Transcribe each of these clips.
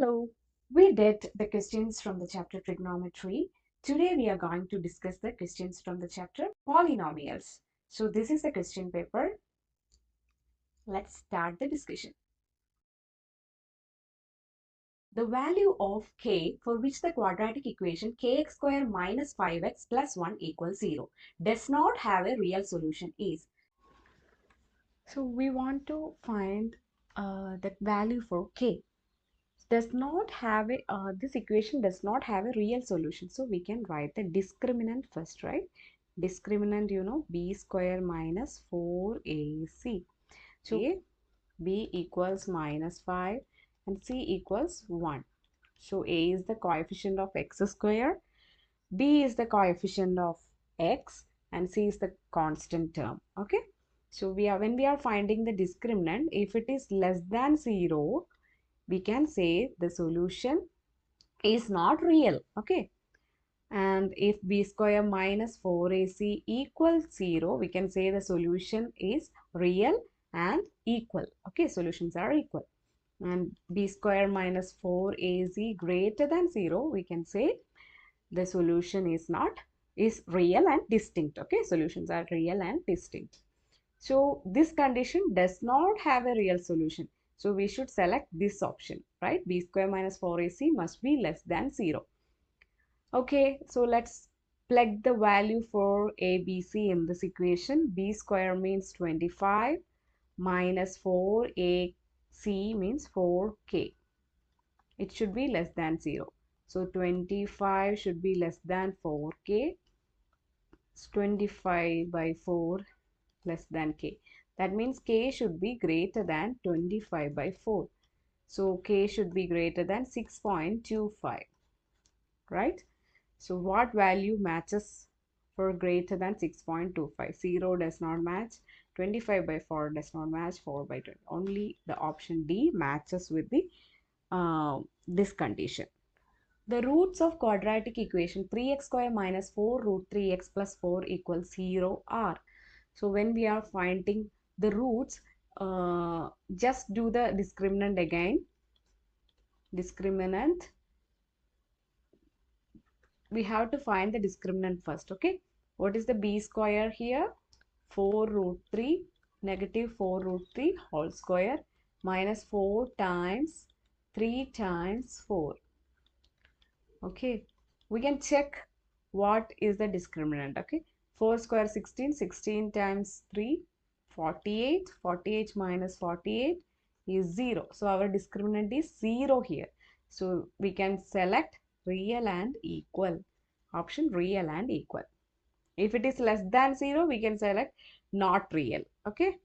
Hello, we did the questions from the chapter trigonometry. Today we are going to discuss the questions from the chapter polynomials. So this is the question paper. Let's start the discussion. The value of k for which the quadratic equation kx square minus 5x plus 1 equals 0 does not have a real solution is. So we want to find that value for k. Does not have a this equation does not have a real solution, so we can write the discriminant first, right? Discriminant, b square minus 4ac. So b equals minus 5 and c equals 1. So a is the coefficient of x square, b is the coefficient of x, and c is the constant term. Okay, so when we are finding the discriminant, if it is less than 0, we can say the solution is not real. Okay, and if b square minus 4ac equals 0, we can say the solution is real and equal. Okay, solutions are equal. And b square minus 4ac greater than 0, we can say the solution is real and distinct. Okay, solutions are real and distinct. So this condition does not have a real solution. So we should select this option, right? B square minus 4ac must be less than 0. Okay, so let's plug the value for a, b, c in this equation. B square means 25 minus 4ac means 4k. It should be less than 0. So 25 should be less than 4k. It's 25 by 4 less than k. That means k should be greater than 25 by 4. So k should be greater than 6.25, right? So what value matches for greater than 6.25? 0 does not match, 25 by 4 does not match, 4 by 20. Only the option D matches with the this condition. The roots of quadratic equation 3x square minus 4 root 3x plus 4 equals 0 are. So when we are finding the roots, just do the discriminant again. Discriminant. We have to find the discriminant first. Okay. What is the b square here? 4 root 3 negative 4 root 3 whole square minus 4 times 3 times 4. Okay. We can check what is the discriminant. Okay. 4 square 16, 16 times 3, 48, 48 minus 48 is 0. So our discriminant is 0 here. So we can select real and equal. Option real and equal. If it is less than 0, we can select not real. Okay.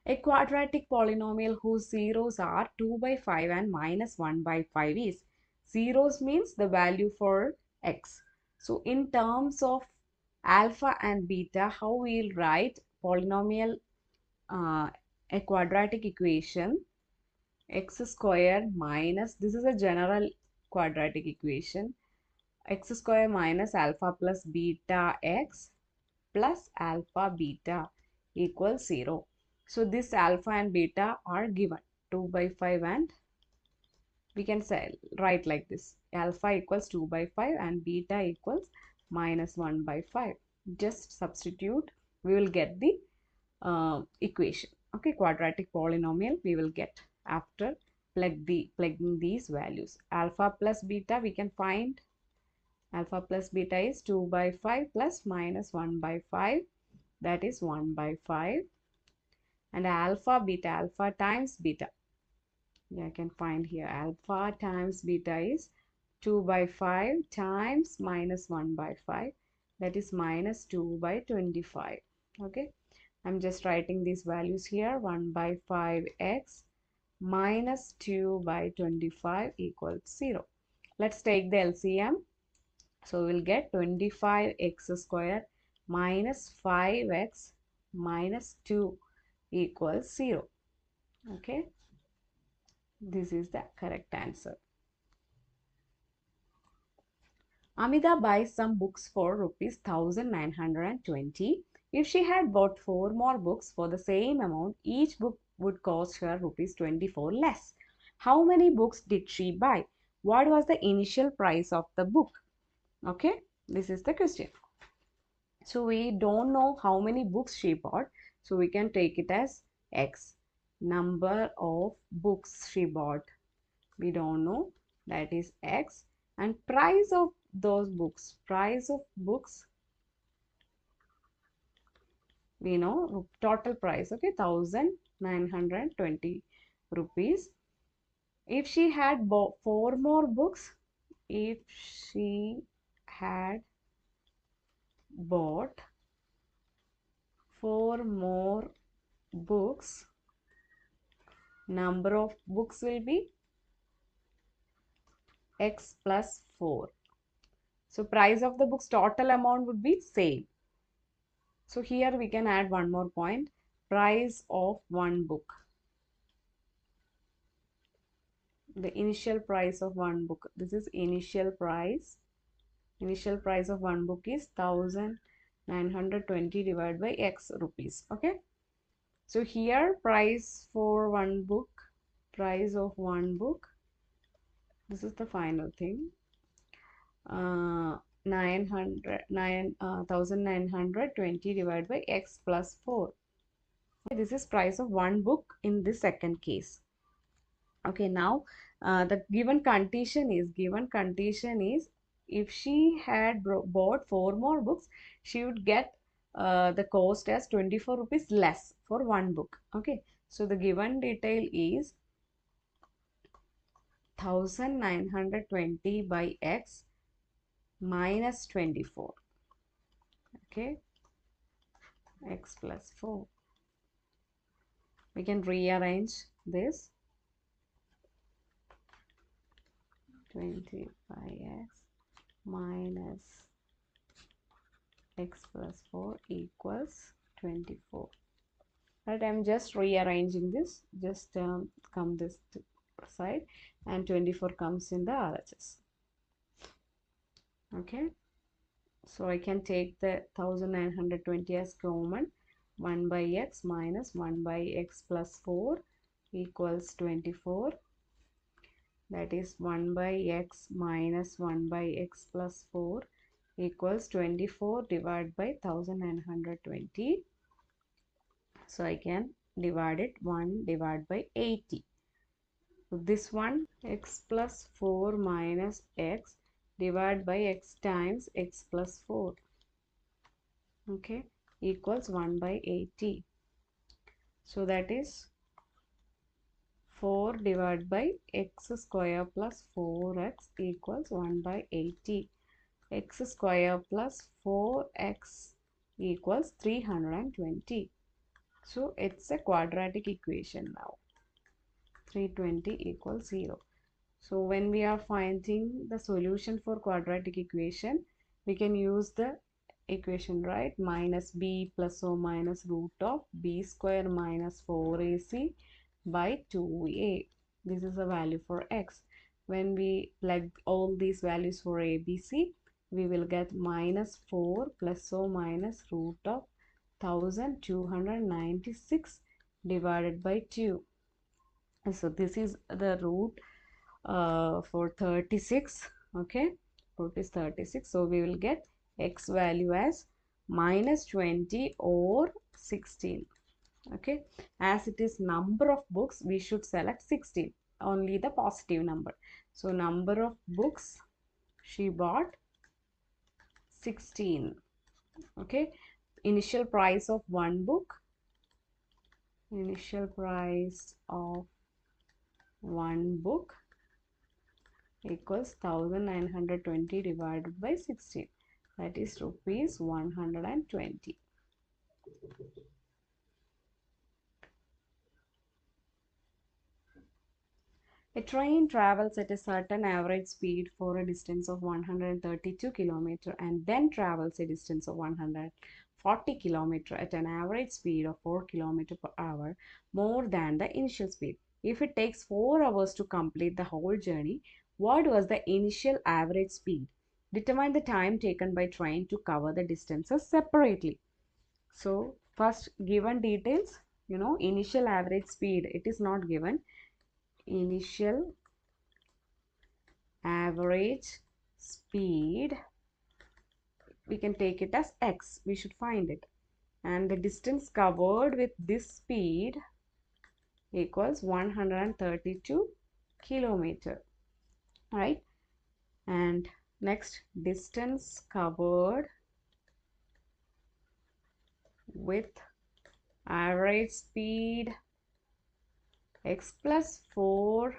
A quadratic polynomial whose zeros are 2 by 5 and minus 1 by 5 is. Zeros means the value for x. So in terms of alpha and beta, how we'll write polynomial, a quadratic equation x square minus, this is a general quadratic equation, x square minus alpha plus beta x plus alpha beta equals 0. So this alpha and beta are given 2 by 5 and we can say write like this. Alpha equals 2 by 5 and beta equals minus 1 by 5. Just substitute, we will get the equation. Okay, quadratic polynomial we will get after plugging these values. Alpha plus beta we can find. Alpha plus beta is 2 by 5 plus minus 1 by 5. That is 1 by 5. And alpha times beta. Yeah, I can find here alpha times beta is 2 by 5 times minus 1 by 5. That is minus 2 by 25. Okay. I'm just writing these values here. 1 by 5x minus 2 by 25 equals 0. Let's take the LCM. So we'll get 25x square minus 5x minus 2 equals 0. Okay. This is the correct answer. Amida buys some books for rupees 1920. If she had bought 4 more books for the same amount, each book would cost her rupees 24 less. How many books did she buy? What was the initial price of the book? Okay, this is the question. So we don't know how many books she bought. So we can take it as X. Number of books she bought. We don't know. That is X. And price of those books. Price of books. We know total price. Okay, 1920 rupees. If she had bought 4 more books. If she had bought 4 more books, number of books will be X plus 4. So price of the books total amount would be same. So here we can add one more point. Price of one book. The initial price of one book. This is initial price. Initial price of one book is 1920 divided by X rupees. Okay. So here price for one book. Price of one book. This is the final thing. 1920 divided by X plus 4. This is price of one book in this second case. Okay, now the given condition is if she had bought 4 more books, she would get the cost as 24 rupees less for one book. Okay, so the given detail is 1920 by X minus 24. Okay, X plus 4. We can rearrange this. 20 by X minus X plus 4 equals 24. Right, I'm just rearranging this. Just come this side and 24 comes in the RHS. Okay, so I can take the 1920 as common. 1 by X minus 1 by X plus 4 equals 24. That is 1 by X minus 1 by X plus 4 equals 24 divided by 1920. So I can divide it 1 divided by 80. So this one X plus 4 minus X divided by X times X plus 4. Okay, equals 1 by 80. So that is 4 divided by X square plus 4X equals 1 by 80. X square plus 4X equals 320. So it's a quadratic equation now. 320 equals 0. So when we are finding the solution for quadratic equation, we can use the equation, right? Minus b plus or minus root of b square minus 4ac by 2a. This is the value for x. When we plug all these values for a, b, c, we will get minus 4 plus or minus root of 1296 divided by 2. So this is the root for 36. Okay, root is 36. So we will get x value as minus 20 or 16. Okay, as it is number of books, we should select 16, only the positive number. So number of books she bought 16. Okay, initial price of one book, initial price of one book equals 1920 divided by 16, that is rupees 120. A train travels at a certain average speed for a distance of 132 km and then travels a distance of 140 km at an average speed of 4 km per hour, more than the initial speed. If it takes 4 hours to complete the whole journey, what was the initial average speed? Determine the time taken by train to cover the distances separately. So first, given details, initial average speed, it is not given. initial average speed, we can take it as x, we should find it, and the distance covered with this speed equals 132 kilometer, right? And next, distance covered with average speed x plus 4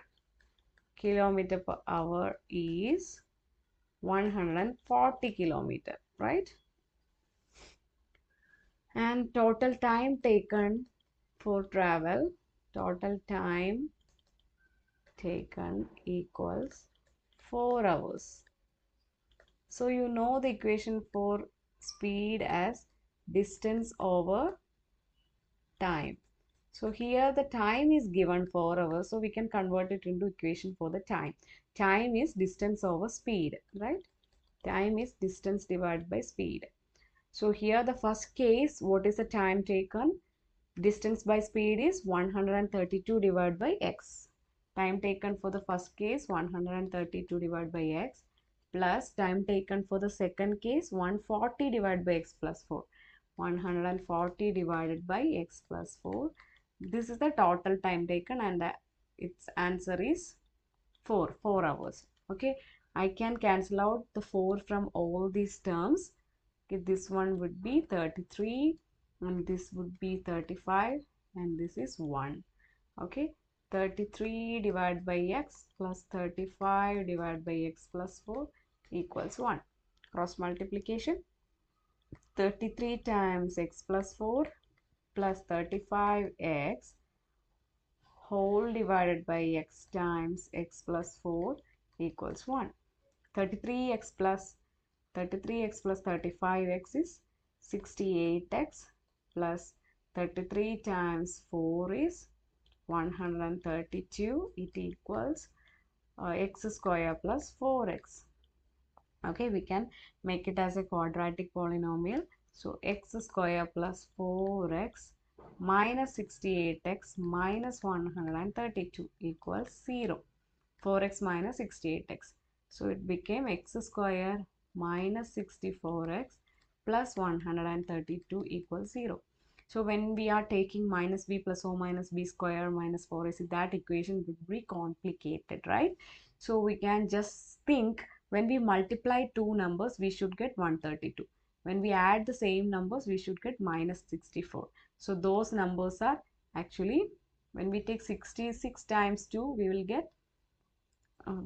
kilometer per hour is 140 kilometer, right? And total time taken for travel, total time taken equals 4 hours. So you know the equation for speed as distance over time. So here the time is given 4 hours, so we can convert it into equation for the time. Time is distance over speed, right? Time is distance divided by speed. So here the first case, what is the time taken? Distance by speed is 132 divided by x. Time taken for the first case 132 divided by x, plus time taken for the second case 140 divided by x plus 4. 140 divided by x plus 4. This is the total time taken, and its answer is 4 hours. Okay, I can cancel out the 4 from all these terms. Okay, this one would be 33 and this would be 35 and this is 1. Okay, 33 divided by x plus 35 divided by x plus 4 equals 1. Cross multiplication, 33 times x plus 4 plus 35x whole divided by x times x plus 4 equals 1. 33x plus 35x is 68x plus 33 times 4 is 132. It equals x square plus 4x. Okay, we can make it as a quadratic polynomial. So x square plus 4x minus 68x minus 132 equals 0. 4x minus 68x. So it became x square minus 64x plus 132 equals 0. So when we are taking minus b plus o minus b square minus 4ac, that equation would be complicated, right? So we can just think, when we multiply two numbers, we should get 132. When we add the same numbers, we should get minus 64. So those numbers are actually, when we take 66 times 2, we will get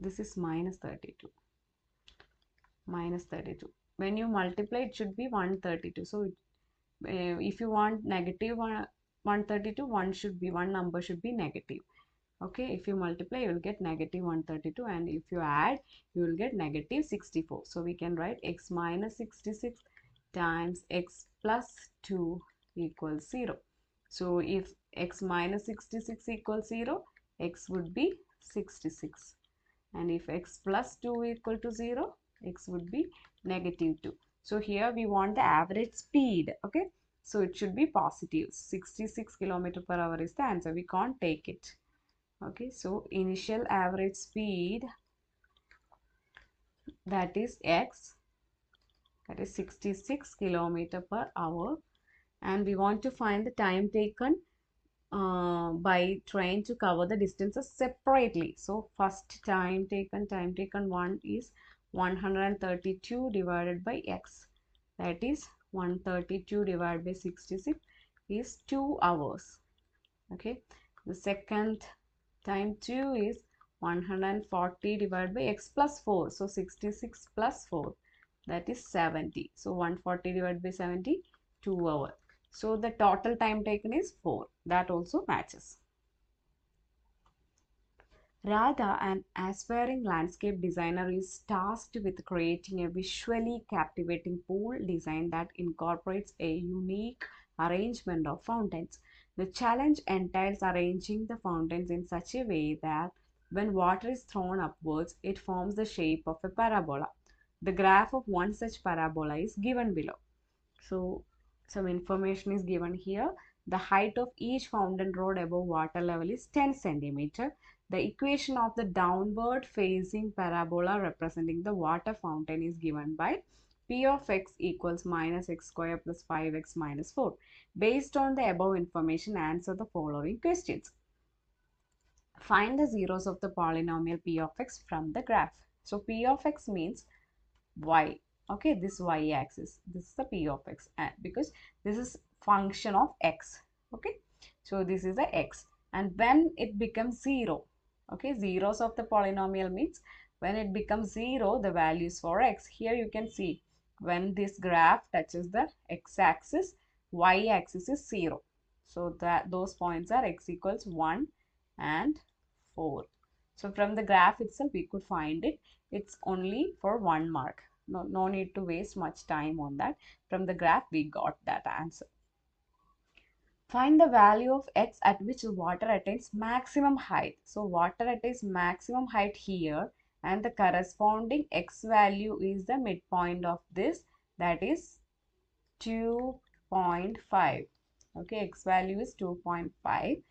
this is minus 32. Minus 32. When you multiply, it should be 132. So if you want negative 132, one number should be negative. Okay, if you multiply, you will get negative 132, and if you add, you will get negative 64. So we can write x minus 66 times x plus 2 equals 0. So if x minus 66 equals 0, x would be 66. And if x plus 2 equal to 0, x would be negative 2. So here we want the average speed. Okay, so it should be positive. 66 km per hour is the answer. We can't take it. Okay, so initial average speed, that is x, that is 66 km per hour, and we want to find the time taken by trying to cover the distances separately. So first time taken 1 is 132 divided by x, that is 132 divided by 66 is 2 hours. Okay, the second time 2 is 140 divided by x plus 4, so 66 plus 4, that is 70. So 140 divided by 70, 2 hours. So the total time taken is 4. That also matches. Radha, an aspiring landscape designer, is tasked with creating a visually captivating pool design that incorporates a unique arrangement of fountains. The challenge entails arranging the fountains in such a way that when water is thrown upwards, it forms the shape of a parabola. The graph of one such parabola is given below. So some information is given here. The height of each fountain rod above water level is 10 centimeter. the equation of the downward facing parabola representing the water fountain is given by P of x equals minus x square plus 5x minus 4. Based on the above information, answer the following questions. Find the zeros of the polynomial P of x from the graph. So P of x means y. Okay, this y axis. This is the P of x because this is function of x. Okay, so this is the x. And when it becomes 0, okay, zeros of the polynomial means when it becomes 0, the values for x. Here you can see when this graph touches the x-axis, y-axis is 0. So that those points are x equals 1 and 4. So from the graph itself we could find it. It's only for 1 mark. No need to waste much time on that. From the graph we got that answer. Find the value of x at which the water attains maximum height. So water attains maximum height here, and the corresponding x value is the midpoint of this, that is 2.5. Okay, x value is 2.5,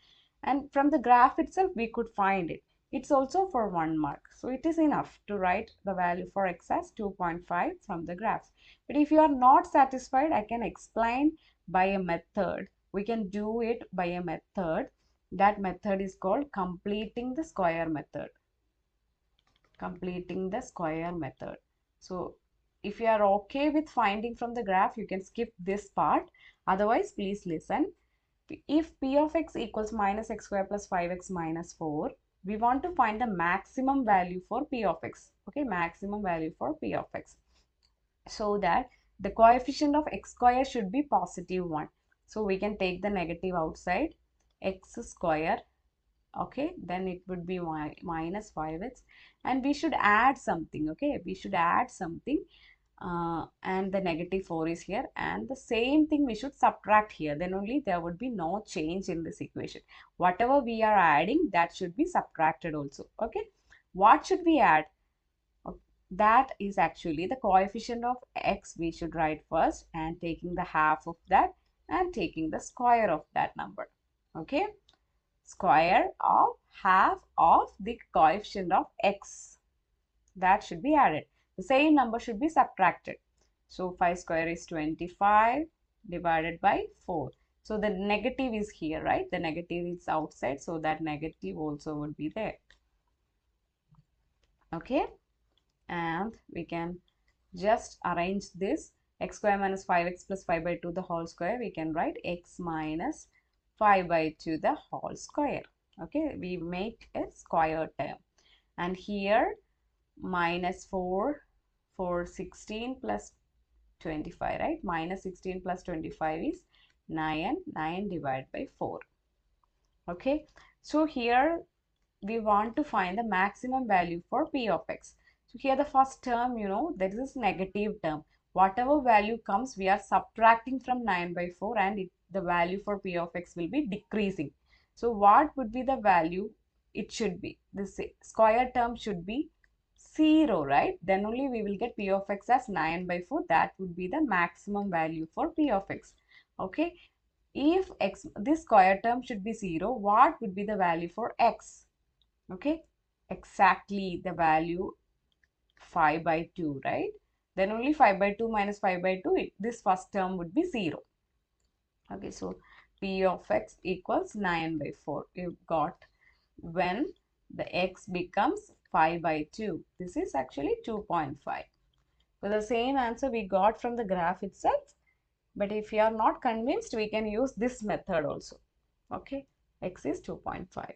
and from the graph itself we could find it. It's also for 1 mark, so it is enough to write the value for x as 2.5 from the graph. But if you are not satisfied, I can explain by a method. We can do it by a method. That method is called completing the square method. Completing the square method. So if you are okay with finding from the graph, you can skip this part. Otherwise, please listen. If P of x equals minus x square plus 5x minus 4, we want to find the maximum value for P of x. Okay, maximum value for P of x. So that the coefficient of x square should be positive 1. So we can take the negative outside, x square. Okay, then it would be minus 5x, and we should add something. Okay, we should add something, and the negative 4 is here, and the same thing we should subtract here. Then only there would be no change in this equation. Whatever we are adding, that should be subtracted also. Okay, what should we add? That is actually the coefficient of x we should write first, and taking the half of that and taking the square of that number. Okay, square of half of the coefficient of x, that should be added. The same number should be subtracted. So 5 square is 25 divided by 4. So the negative is here, right? The negative is outside, so that negative also would be there. Okay, and we can just arrange this. X square minus 5x plus 5 by 2 the whole square. We can write x minus 5 by 2 the whole square. Okay, we make a square term. And here minus 4 for 16 plus 25, right? Minus 16 plus 25 is 9. 9 divided by 4. Okay, so here we want to find the maximum value for P of x. So here the first term, you know, there is this negative term. Whatever value comes, we are subtracting from 9 by 4, and the value for P of x will be decreasing. So what would be the value? It should be, this square term should be 0, right? Then only we will get P of x as 9 by 4. That would be the maximum value for P of x. Okay, if x, this square term should be 0, what would be the value for x? Okay, exactly the value 5 by 2, right? Then only 5 by 2 minus 5 by 2, this first term would be 0. Okay, so P of x equals 9 by 4. You got when the x becomes 5 by 2. This is actually 2.5. So the same answer we got from the graph itself. But if you are not convinced, we can use this method also. Okay, x is 2.5.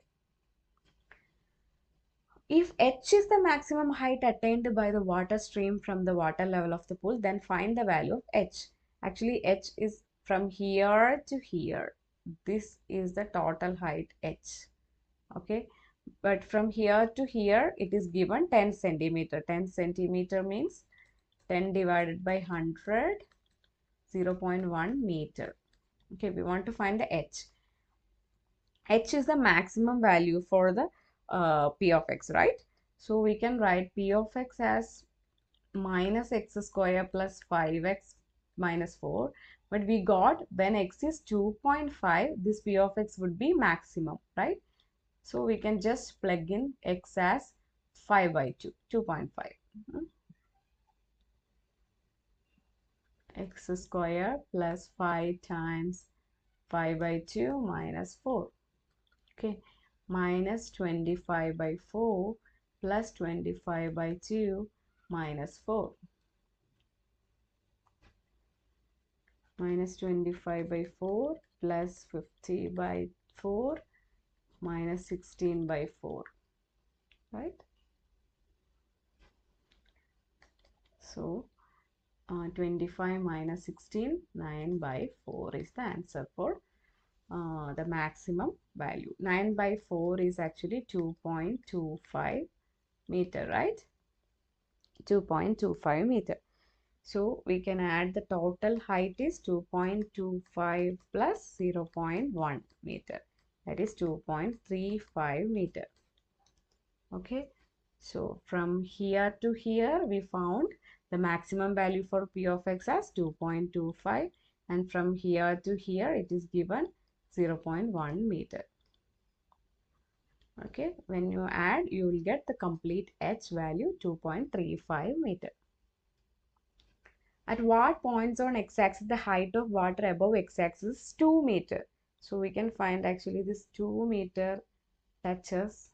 If h is the maximum height attained by the water stream from the water level of the pool, then find the value of h. Actually, h is from here to here. This is the total height h. Okay, but from here to here, it is given 10 centimeter. 10 centimeter means 10 divided by 100, 0.1 meter. Okay, we want to find the h. H is the maximum value for the P of x, right? So we can write P of x as minus x square plus 5x minus 4. But we got when x is 2.5, this P of x would be maximum, right? So we can just plug in x as 5 by 2, 2.5. X square plus 5 times 5 by 2 minus 4. Okay, minus 25 by 4 plus 25 by 2 minus 4. Minus 25 by 4 plus 50 by 4 minus 16 by 4. Right? So 25 minus 16, 9 by 4 is the answer for the maximum value. 9 by 4 is actually 2.25 meter, right? 2.25 meter. So we can add the total height is 2.25 plus 0.1 meter. That is 2.35 meter. Okay. So from here to here we found the maximum value for P of x as 2.25, and from here to here it is given 0.1 meter. Okay, when you add you will get the complete h value 2.35 meter. At what points on x-axis the height of water above x-axis is 2 meter? So we can find actually this 2 meter touches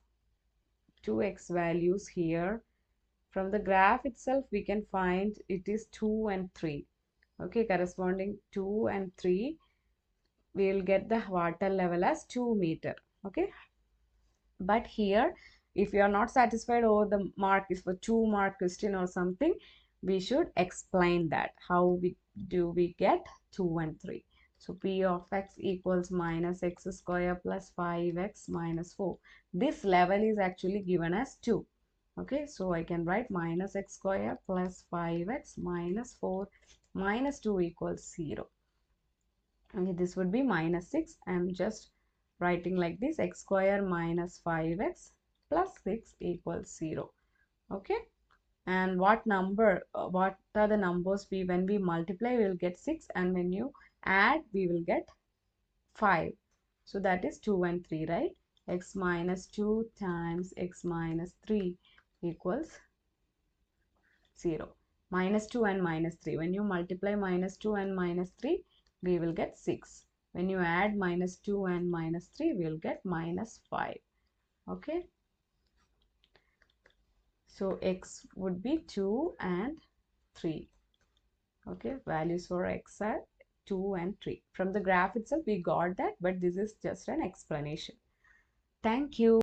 2x values here. From the graph itself we can find it is 2 and 3. Okay, corresponding 2 and 3 we will get the water level as 2 meter. Okay, but here if you are not satisfied or the mark is for 2 mark question or something, we should explain that how we get 2 and 3. So P of x equals minus x square plus 5x minus 4. This level is actually given as 2. Okay, so I can write minus x square plus 5x minus 4 minus 2 equals 0. Okay, this would be minus 6. I am just writing like this, x square minus 5x plus 6 equals 0. Okay, and what are the numbers when we multiply we will get 6, and when you add we will get 5. So that is 2 and 3, right? X minus 2 times x minus 3 equals 0. Minus 2 and minus 3. When you multiply minus 2 and minus 3, we will get 6. When you add minus 2 and minus 3, we will get minus 5. Okay. So x would be 2 and 3. Okay. Values for x are 2 and 3. From the graph itself, we got that, but this is just an explanation. Thank you.